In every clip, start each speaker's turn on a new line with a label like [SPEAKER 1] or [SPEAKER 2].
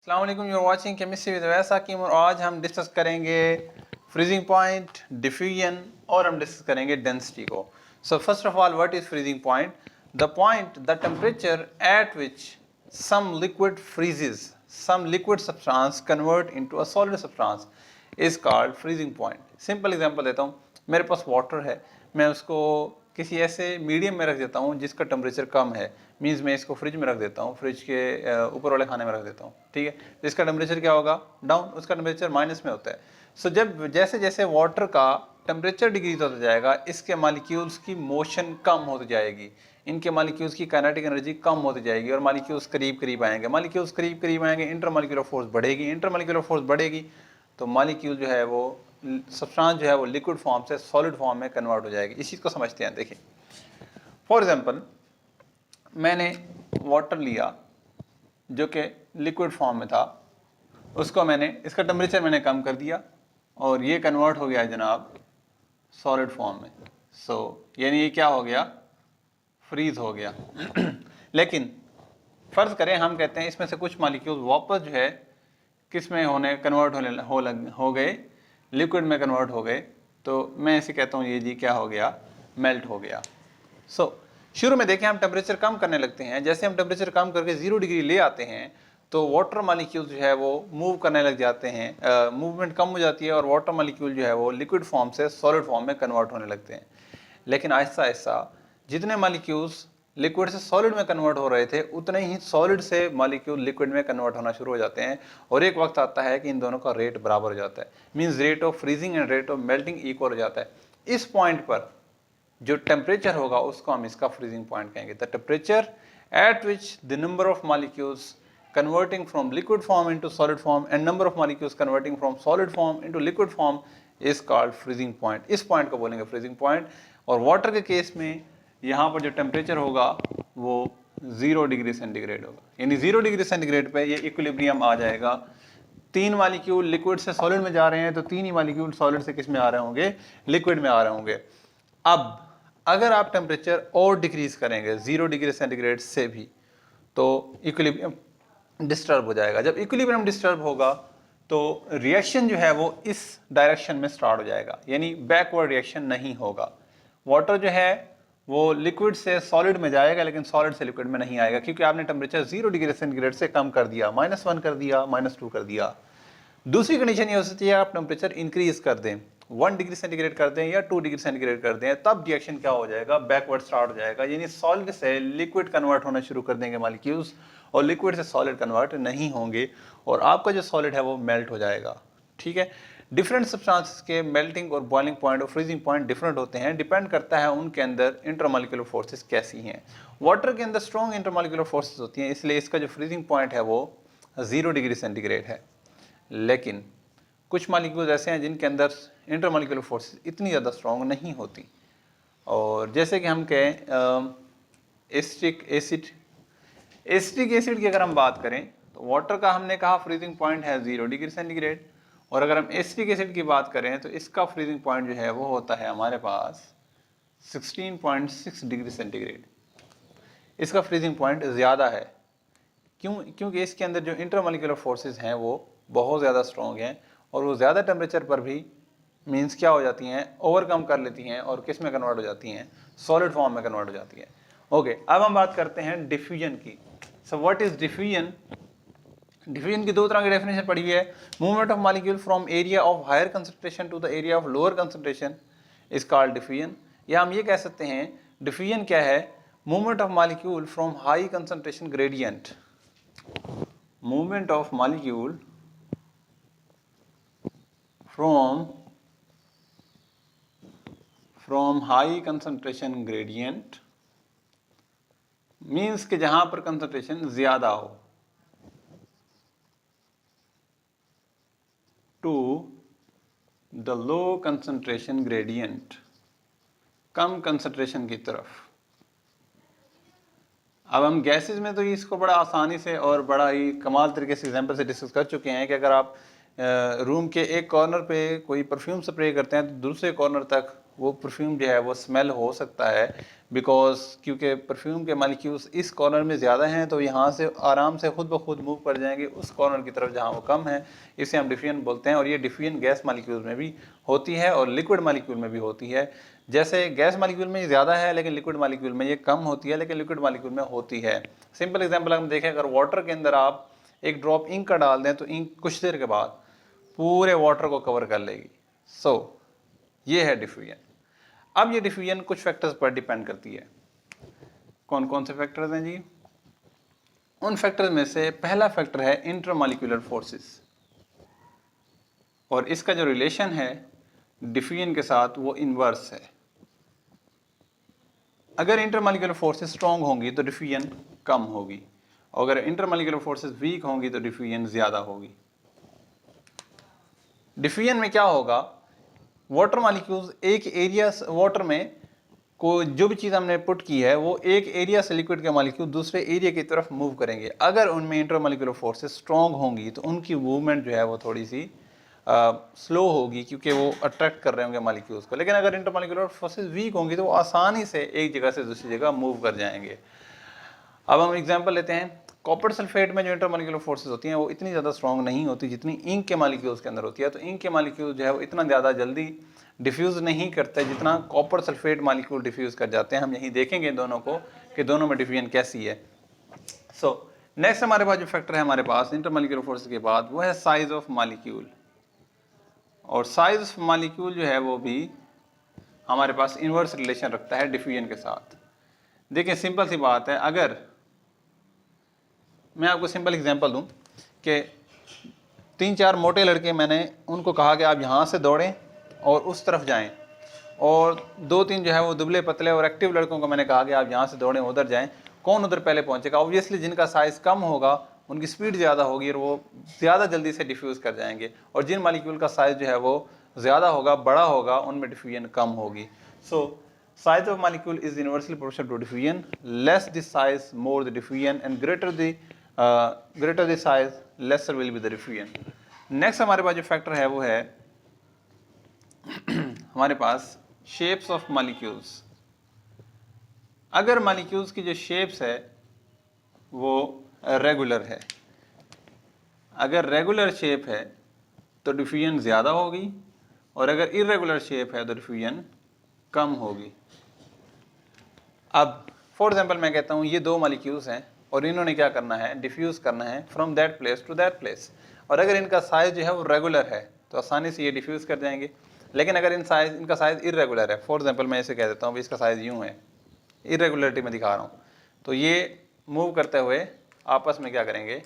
[SPEAKER 1] अस्सलाम वालेकुम, you are watching chemistry with Awais Hakim और आज हम डिस्कस करेंगे फ्रीजिंग पॉइंट, डिफ्यूजन और हम डिस्कस करेंगे डेंसिटी को। So first of all, what is freezing point? The point the temperature at which some liquid freezes, some liquid substance convert into a solid substance is called freezing point. Simple example देता हूँ, मेरे पास water है, मैं उसको किसी ऐसे medium में रख देता हूँ जिसका टेम्परेचर कम है, मीन्स मैं इसको फ्रिज में रख देता हूँ, फ्रिज के ऊपर वाले खाने में रख देता हूँ, ठीक है। जिसका टेम्परेचर क्या होगा? डाउन, उसका टेम्परेचर माइनस में होता है। सो जब जैसे जैसे वाटर का टेम्परेचर डिक्रीज होता जाएगा, इसके मालिक्यूल्स की मोशन कम होती जाएगी, इनके मालिक्यूल्स की काइनेटिक एनर्जी कम होती जाएगी और मालिक्यूल्स करीब करीब आएंगे, मालिक्यूल्स करीब करीब आएंगे, इंटरमॉलिक्यूलर फोर्स बढ़ेगी, इंटरमॉलिक्यूलर फोर्स बढ़ेगी तो मालिक्यूल जो है वो सब्सटेंस जो है वो लिक्विड फॉर्म से सॉलिड फॉर्म में कन्वर्ट हो जाएगी। इस चीज़ को समझते हैं। देखिए, फॉर एग्जांपल मैंने वाटर लिया जो कि लिक्विड फॉर्म में था, उसको मैंने, इसका टेम्परेचर मैंने कम कर दिया और ये कन्वर्ट हो गया जनाब सॉलिड फॉर्म में। सो यानी ये क्या हो गया? फ्रीज हो गया। लेकिन फ़र्ज़ करें हम कहते हैं इसमें से कुछ मालिक्यूल वापस जो है किस में होने कन्वर्ट हो गए, लिक्विड में कन्वर्ट हो गए, तो मैं ऐसे कहता हूँ ये जी क्या हो गया? मेल्ट हो गया। सो शुरू में देखें हम टेम्परेचर कम करने लगते हैं, जैसे हम टेम्परेचर कम करके 0 डिग्री ले आते हैं तो वाटर मालिक्यूल जो है वो मूव करने लग जाते हैं, मूवमेंट कम हो जाती है और वाटर मालिक्यूल जो है वो लिक्विड फॉर्म से सॉलिड फॉर्म में कन्वर्ट होने लगते हैं। लेकिन आहिस्ता आहिस्ता जितने मालिक्यूल्स लिक्विड से सॉलिड में कन्वर्ट हो रहे थे उतने ही सॉलिड से मालिक्यूल लिक्विड में कन्वर्ट होना शुरू हो जाते हैं और एक वक्त आता है कि इन दोनों का रेट बराबर हो जाता है, means rate of freezing and rate of melting equal हो जाता है। इस पॉइंट पर जो टेम्परेचर होगा उसको हम इसका फ्रीजिंग पॉइंट कहेंगे। The temperature at which the number of molecules converting from liquid form into solid form and number of molecules converting from solid form into liquid form is called freezing point। इस point को बोलेंगे freezing point. और water के case में यहाँ पर जो temperature होगा वो 0 डिग्री सेंटीग्रेड होगा, यानी 0 डिग्री सेंटीग्रेड पे ये इक्विलिब्रियम आ जाएगा। 3 मालिक्यूल लिक्विड से सॉलिड में जा रहे हैं तो 3 ही मालिक्यूल सॉलिड से किस में आ रहे होंगे? लिक्विड में आ रहे होंगे। अब अगर आप टेम्परेचर और डिक्रीज करेंगे 0 डिग्री सेंटीग्रेड से भी तो इक्विलिब्रियम डिस्टर्ब हो जाएगा। जब इक्विलिब्रियम डिस्टर्ब होगा तो रिएक्शन जो है वो इस डायरेक्शन में स्टार्ट हो जाएगा, यानी बैकवर्ड रिएक्शन नहीं होगा। वाटर जो है वो लिक्विड से सॉलिड में जाएगा लेकिन सॉलिड से लिक्विड में नहीं आएगा, क्योंकि आपने टेम्परेचर 0 डिग्री सेंटीग्रेड से कम कर दिया, -1 कर दिया, -2 कर दिया। दूसरी कंडीशन ये हो सकती है आप टेम्परेचर इंक्रीज कर दें, 1 डिग्री सेंटीग्रेड कर दें या 2 डिग्री सेंटीग्रेड कर दें, तब रिएक्शन क्या हो जाएगा? बैकवर्ड स्टार्ट हो जाएगा, यानी सॉलिड से लिक्विड कन्वर्ट होना शुरू कर देंगे मॉलिक्यूल्स और लिक्विड से सॉलिड कन्वर्ट नहीं होंगे और आपका जो सॉलिड है वो मेल्ट हो जाएगा। ठीक है। डिफरेंट सब्सटेंसेस के मेल्टिंग और बॉइलिंग पॉइंट और फ्रीजिंग पॉइंट डिफरेंट होते हैं, डिपेंड करता है उनके अंदर इंटरमॉलिक्यूलर फोर्सेस कैसी हैं। वाटर के अंदर स्ट्रॉन्ग इंटरमॉलिक्यूलर फोर्सेस होती हैं, इसलिए इसका जो फ्रीजिंग पॉइंट है वो 0 डिग्री सेंटीग्रेड है। लेकिन कुछ मालिक्यूल्स ऐसे हैं जिनके अंदर इंटरमॉलिक्यूलर फोर्सेस इतनी ज़्यादा स्ट्रॉन्ग नहीं होती, और जैसे कि हम कहें एसिटिक एसिड की अगर हम बात करें तो वाटर का हमने कहा फ्रीजिंग पॉइंट है 0 डिग्री सेंटीग्रेड, और अगर हम एसिटिक एसिड की बात करें तो इसका फ्रीजिंग पॉइंट जो है वो होता है हमारे पास 16.6 डिग्री सेंटीग्रेड। इसका फ्रीजिंग पॉइंट ज़्यादा है। क्यों? क्योंकि इसके अंदर जो इंटरमॉलिक्यूलर फोर्सेस हैं वो बहुत ज़्यादा स्ट्रॉन्ग हैं और वो ज़्यादा टेम्परेचर पर भी मीन्स क्या हो जाती हैं? ओवरकम कर लेती हैं और किस में कन्वर्ट हो जाती हैं? सॉलिड फॉर्म में कन्वर्ट हो जाती हैं। ओके, अब हम बात करते हैं डिफ्यूजन की। So what is diffusion? Diffusion की दो तरह की डेफिनेशन पड़ी हुई है। Movement of molecule from area of higher concentration to the area of lower concentration is called diffusion. या हम ये कह सकते हैं डिफ्यूजन क्या है? Movement of molecule from high concentration gradient, movement of molecule from high concentration gradient means कि जहां पर कंसंट्रेशन ज्यादा हो, to the low concentration gradient, come concentration की तरफ। अब हम गैसेस में तो इसको बड़ा आसानी से और बड़ा ही कमाल तरीके से एग्जांपल से डिस्कस कर चुके हैं कि अगर आप रूम के एक कॉर्नर पे कोई परफ्यूम स्प्रे करते हैं तो दूसरे कॉर्नर तक वो परफ्यूम जो है वो स्मेल हो सकता है, बिकॉज क्योंकि परफ्यूम के मालिक्यूल्स इस कॉर्नर में ज़्यादा हैं तो यहाँ से आराम से खुद ब खुद मूव कर जाएंगे उस कॉर्नर की तरफ जहाँ वो कम है। इसे हम डिफ्यूजन बोलते हैं, और ये डिफ्यूजन गैस मालिक्यूल में भी होती है और लिक्विड मालिक्यूल में भी होती है। जैसे गैस मालिक्यूल में ज़्यादा है लेकिन लिक्विड मालिक्यूल में ये कम होती है, लेकिन लिक्विड मालिक्यूल में होती है। सिंपल एग्जाम्पल हम देखें, अगर वाटर के अंदर आप एक ड्रॉप इंक का डाल दें तो इंक कुछ देर के बाद पूरे वाटर को कवर कर लेगी। सो ये है डिफ्यूजन। अब ये डिफ्यूजन कुछ फैक्टर्स पर डिपेंड करती है। कौन कौन से फैक्टर्स हैं जी? उन फैक्टर्स में से पहला फैक्टर है इंटरमॉलिक्यूलर फोर्सेस, और इसका जो रिलेशन है डिफ्यूजन के साथ वो इनवर्स है। अगर इंटरमॉलिक्यूलर फोर्सेस स्ट्रॉन्ग होंगी तो डिफ्यूजन कम होगी, और अगर इंटरमॉलिक्यूलर फोर्सेस वीक होंगी तो डिफ्यूजन ज़्यादा होगी। डिफ्यूजन में क्या होगा, वाटर मॉलिक्यूल्स एक एरिया वाटर में को जो भी चीज़ हमने पुट की है वो एक एरिया से लिक्विड के मॉलिक्यूल दूसरे एरिया की तरफ मूव करेंगे। अगर उनमें इंटरमॉलिक्यूलर फोर्सेस स्ट्रॉन्ग होंगी तो उनकी मूवमेंट जो है वो थोड़ी सी स्लो होगी, क्योंकि वो अट्रैक्ट कर रहे होंगे मॉलिक्यूल्स को। लेकिन अगर इंटरमॉलिक्यूलर फोर्सेस वीक होंगी तो वो आसानी से एक जगह से दूसरी जगह मूव कर जाएंगे। अब हम एग्जांपल लेते हैं, कॉपर सल्फेट में जो इंटरमॉलिक्यूलर फोर्सेस होती हैं वो इतनी ज़्यादा स्ट्रॉन्ग नहीं होती जितनी इंक के मॉलिक्यूल्स के अंदर होती है। तो इंक के मॉलिक्यूल जो है वो इतना ज़्यादा जल्दी डिफ्यूज़ नहीं करते जितना कॉपर सल्फेट मॉलिक्यूल डिफ्यूज़ कर जाते हैं। हम यही देखेंगे दोनों को कि दोनों में डिफ्यूजन कैसी है। सो नेक्स्ट हमारे पास जो फैक्टर है हमारे पास इंटरमॉलिक्यूलर फोर्सेस के बाद वो है साइज ऑफ मॉलिक्यूल, और साइज ऑफ मॉलिक्यूल जो है वो भी हमारे पास इनवर्स रिलेशन रखता है डिफ्यूजन के साथ। देखिए सिंपल सी बात है, अगर मैं आपको सिंपल एग्जांपल दूं कि 3-4 मोटे लड़के मैंने उनको कहा कि आप यहाँ से दौड़ें और उस तरफ जाएं, और 2-3 जो है वो दुबले पतले और एक्टिव लड़कों को मैंने कहा कि आप यहाँ से दौड़ें उधर जाएं, कौन उधर पहले पहुँचेगा? ऑब्वियसली जिनका साइज़ कम होगा उनकी स्पीड ज़्यादा होगी और वो ज़्यादा जल्दी से डिफ्यूज़ कर जाएंगे, और जिन मॉलिक्यूल का साइज़ जो है वो ज़्यादा होगा, बड़ा होगा, उनमें डिफ्यूजन कम होगी। सो size of molecule is inversely proportional to diffusion. Less the size, more the diffusion, and greater the size, lesser will be the diffusion. Next हमारे पास जो फैक्टर है वो है हमारे पास shapes of molecules. अगर molecules की जो shapes है वो रेगुलर है, अगर रेगुलर शेप है तो डिफ्यूजन ज़्यादा होगी, और अगर इरेगुलर शेप है तो डिफ्यूजन कम होगी। अब फॉर एग्जांपल मैं कहता हूँ ये 2 मॉलिक्यूल्स हैं और इन्होंने क्या करना है, डिफ्यूज़ करना है from that place to that place, और अगर इनका साइज़ जो है वो रेगुलर है तो आसानी से ये डिफ्यूज़ कर जाएंगे। लेकिन अगर इनका साइज़ इरेगुलर है, फॉर एग्जांपल मैं इसे कह देता हूँ इसका साइज़ यूँ है, इरेगुलरिटी में दिखा रहा हूँ, तो ये मूव करते हुए आपस में क्या करेंगे,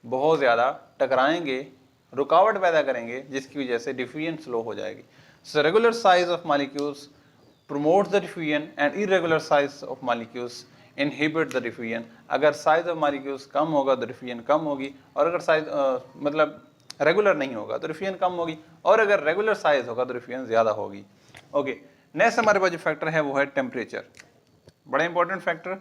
[SPEAKER 1] बहुत ज़्यादा टकराएंगे, रुकावट पैदा करेंगे, जिसकी वजह से डिफ्यूजन स्लो हो जाएगी। So regular size of molecules promotes the diffusion and irregular size of molecules inhibit the diffusion. अगर साइज ऑफ मॉलिक्यूल्स कम होगा तो डिफ्यूजन कम होगी, और अगर साइज मतलब रेगुलर नहीं होगा तो डिफ्यूजन कम होगी, और अगर रेगुलर साइज होगा तो डिफ्यूजन ज़्यादा होगी। ओके, नेक्स्ट हमारे पास जो फैक्टर है वो है टेम्परेचर। बड़ा इंपॉर्टेंट फैक्टर।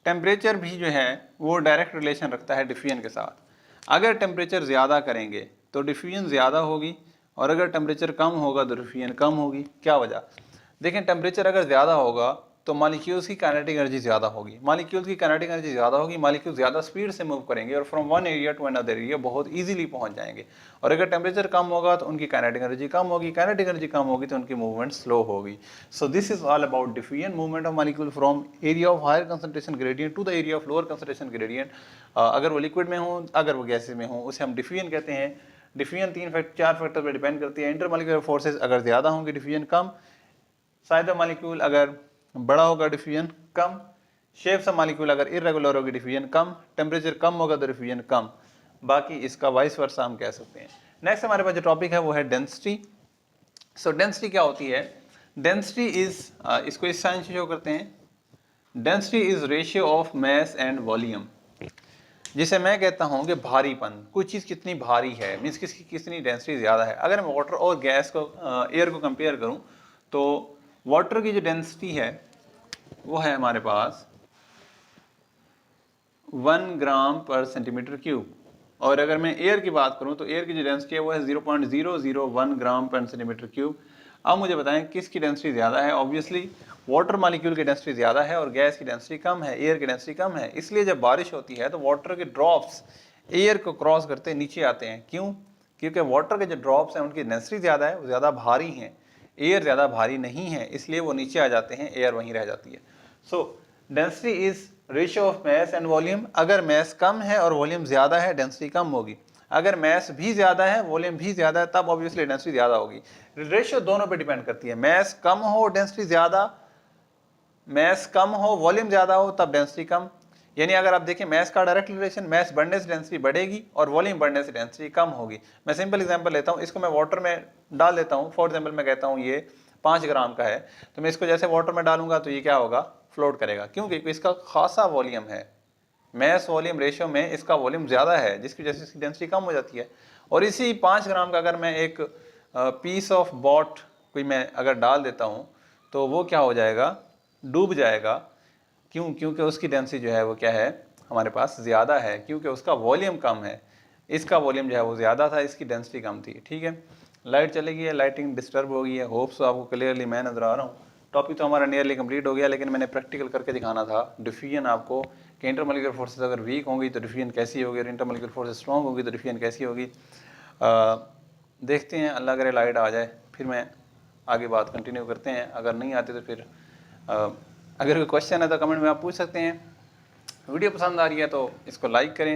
[SPEAKER 1] टेम्परेचर भी जो है वो डायरेक्ट रिलेशन रखता है डिफ्यूजन के साथ। अगर टेम्परेचर ज़्यादा करेंगे तो डिफ्यूजन ज़्यादा होगी, और अगर टेम्परेचर कम होगा तो डिफ्यूजन कम होगी। क्या वजह? देखें, टेम्परेचर अगर ज़्यादा होगा तो मॉलिक्यूल्स की काइनेटिक एनर्जी ज़्यादा होगी, मॉलिक्यूल्स की काइनेटिक एनर्जी ज़्यादा होगी, मॉलिक्यूल ज़्यादा स्पीड से मूव करेंगे और from one area to another area बहुत इजीली पहुंच जाएंगे। और अगर टेम्परेचर कम होगा तो उनकी काइनेटिक एनर्जी कम होगी, काइनेटिक एनर्जी कम होगी तो उनकी मूवमेंट स्लो होगी। So this is all about diffusion, movement of molecule from area of higher concentration gradient to the area of lower concentration gradient. अगर वो लिक्विड में हो, अगर वो गैसेज में हो, उसे हम डिफ्यूजन कहते हैं। डिफ्यूजन 4 फैक्टर पर डिपेंड करती है। इंटरमॉलिक्यूलर फोर्सेज अगर ज़्यादा होंगे diffusion come, size of molecule अगर बड़ा होगा diffusion come, shapes of molecule अगर इरेगुलर होगी डिफ्यूजन कम, टेम्परेचर कम होगा तो डिफ्यूजन कम। बाकी इसका वाइस वर्सा हम कह सकते हैं। नेक्स्ट हमारे पास जो टॉपिक है वो है डेंसिटी। सो डेंसिटी क्या होती है? डेंसिटी इज, इसको इस साइन से शो करते हैं, density is ratio of mass and volume. जिसे मैं कहता हूँ कि भारीपन, कोई चीज़ कितनी भारी है, मीन्स कितनी डेंसिटी ज़्यादा है। अगर मैं वाटर और गैस को एयर को कंपेयर करूँ तो वाटर की जो डेंसिटी है वो है हमारे पास 1 ग्राम पर सेंटीमीटर क्यूब, और अगर मैं एयर की बात करूं तो एयर की जो डेंसिटी है वो है 0.001 ग्राम पर सेंटीमीटर क्यूब। अब मुझे बताएं किसकी डेंसिटी ज़्यादा है। ऑब्वियसली वाटर मॉलिक्यूल की डेंसिटी ज़्यादा है और गैस की डेंसिटी कम है, एयर की डेंसिटी कम है। इसलिए जब बारिश होती है तो वाटर के ड्रॉप्स एयर को क्रॉस करते नीचे आते हैं। क्यों? क्योंकि वाटर के जो ड्रॉप्स हैं उनकी डेंसिटी ज़्यादा है, वो ज़्यादा भारी हैं, एयर ज़्यादा भारी नहीं है, इसलिए वो नीचे आ जाते हैं, एयर वहीं रह जाती है। सो density is ratio of mass and volume. अगर मैस कम है और वॉल्यूम ज़्यादा है, डेंसिटी कम होगी। अगर मैस भी ज़्यादा है, वॉल्यूम भी ज़्यादा है, तब ऑब्वियसली डेंसिटी ज़्यादा होगी। रेशियो दोनों पे डिपेंड करती है। मैस कम हो, डेंसिटी ज़्यादा, मैस कम हो, वॉल्यूम ज़्यादा हो, तब डेंसिटी कम। यानी अगर आप देखें मैस का डायरेक्ट रिलेशन, मैस बढ़ने से डेंसिटी बढ़ेगी और वॉल्यूम बढ़ने से डेंसिटी कम होगी। मैं सिंपल एग्जांपल लेता हूँ, इसको मैं वाटर में डाल देता हूँ। फॉर एग्जांपल मैं कहता हूँ ये 5 ग्राम का है, तो मैं इसको जैसे वाटर में डालूंगा तो ये क्या होगा, फ्लोट करेगा। क्यों? क्योंकि इसका खासा वॉल्यूम है, मैस वॉल्यूम रेशियो में इसका वॉल्यूम ज़्यादा है, जिसकी वजह से इसकी डेंसिटी कम हो जाती है। और इसी 5 ग्राम का अगर मैं एक पीस ऑफ बॉट कोई मैं अगर डाल देता हूँ तो वो क्या हो जाएगा, डूब जाएगा। क्यों? क्योंकि उसकी डेंसिटी जो है वो क्या है, हमारे पास ज़्यादा है, क्योंकि उसका वॉल्यूम कम है। इसका वॉल्यूम जो है वो ज़्यादा था, इसकी डेंसिटी कम थी। ठीक है, लाइट चली गई है, लाइटिंग डिस्टर्ब हो गई है। होप्स आपको क्लियरली मैं नज़र आ रहा हूँ। टॉपिक तो हमारा नियरली कंप्लीट हो गया, लेकिन मैंने प्रैक्टिकल करके दिखाना था डिफ्यूजन आपको कि इंटरमॉलिक्यूलर फोर्सेस अगर वीक होंगी तो डिफ्यूजन कैसी होगी, और इंटरमॉलिक्यूलर फोर्सेस स्ट्रॉन्ग होगी तो डिफ्यूजन कैसी होगी। देखते हैं, अल्लाह करे लाइट आ जाए, फिर मैं आगे बात कंटिन्यू करते हैं। अगर नहीं आती तो फिर अगर कोई क्वेश्चन है तो कमेंट में आप पूछ सकते हैं। वीडियो पसंद आ रही है तो इसको लाइक करें।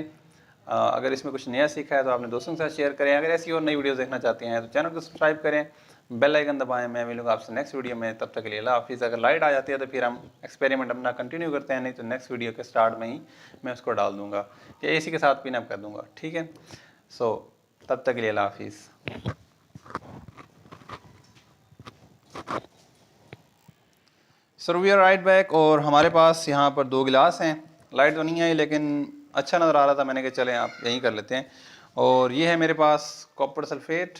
[SPEAKER 1] अगर इसमें कुछ नया सीखा है तो आपने दोस्तों के साथ शेयर करें। अगर ऐसी और नई वीडियो देखना चाहते हैं तो चैनल को सब्सक्राइब करें, बेल आइकन दबाएं। मैं मिलूंगा आपसे नेक्स्ट वीडियो में, तब तक के लिए अल्लाह हाफिज़। अगर लाइट आ जाती है तो फिर हम एक्सपेरिमेंट अपना कंटिन्यू करते हैं, नहीं तो नेक्स्ट वीडियो के स्टार्ट में ही मैं उसको डाल दूँगा या इसी के साथ पिन अप कर दूँगा। ठीक है, सो तब तक के लिए अल्लाह हाफिज़। Sir we are right back, और हमारे पास यहाँ पर 2 गिलास हैं। लाइट तो नहीं आई लेकिन अच्छा नज़र आ रहा था, मैंने कहा चलें आप यहीं कर लेते हैं। और ये है मेरे पास कॉपर सल्फेट,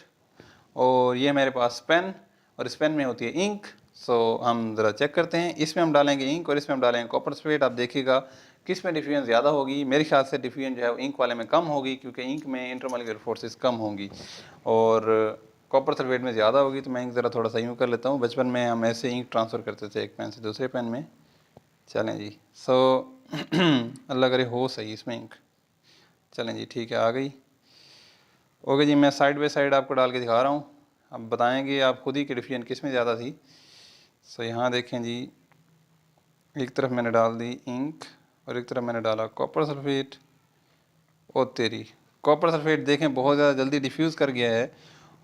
[SPEAKER 1] और ये है मेरे पास पेन, और इस पेन में होती है इंक। सो हम ज़रा चेक करते हैं, इसमें हम डालेंगे इंक और इसमें हम डालेंगे कॉपर सल्फेट। आप देखिएगा किस में डिफ्यूजन ज़्यादा होगी। मेरे ख्याल से डिफ्यूजन जो है वो इंक वाले में कम होगी, क्योंकि इंक में इंटरमॉलिक्यूलर फोर्सेस कम होंगी और कॉपर सल्फेट में ज़्यादा होगी। तो मैं इंक ज़रा थोड़ा सा यूँ कर लेता हूँ। बचपन में हम ऐसे इंक ट्रांसफ़र करते थे एक पेन से दूसरे पेन में। चलें जी, सो अल्लाह करे हो सही इसमें इंक। चलें जी, ठीक है, आ गई। ओके जी, मैं साइड बाई साइड आपको डाल के दिखा रहा हूँ, अब बताएंगे आप खुद ही कि डिफ्यूजन किस में ज़्यादा थी। सो यहाँ देखें जी, एक तरफ मैंने डाल दी इंक और एक तरफ मैंने डाला कॉपर सल्फेट। ओ तेरी, कॉपर सल्फेट देखें बहुत ज़्यादा जल्दी डिफ्यूज़ कर गया है,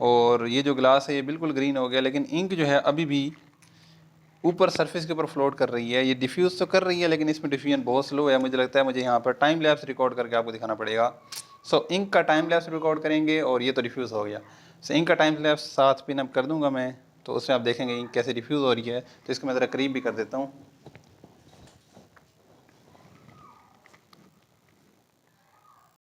[SPEAKER 1] और ये जो ग्लास है ये बिल्कुल ग्रीन हो गया, लेकिन इंक जो है अभी भी ऊपर सरफेस के ऊपर फ्लोट कर रही है। ये डिफ्यूज़ तो कर रही है लेकिन इसमें डिफ्यूजन बहुत स्लो है। मुझे लगता है मुझे यहाँ पर टाइम लैप्स रिकॉर्ड करके आपको दिखाना पड़ेगा। सो इंक का टाइम लैप्स रिकॉर्ड करेंगे, और ये तो डिफ्यूज़ हो गया। सो इंक का टाइम लैप्स साथ पिन अप कर दूँगा मैं, तो उसमें आप देखेंगे इंक कैसे डिफ्यूज़ हो रही है। तो इसको मैं ज़रा करीब भी कर देता हूँ।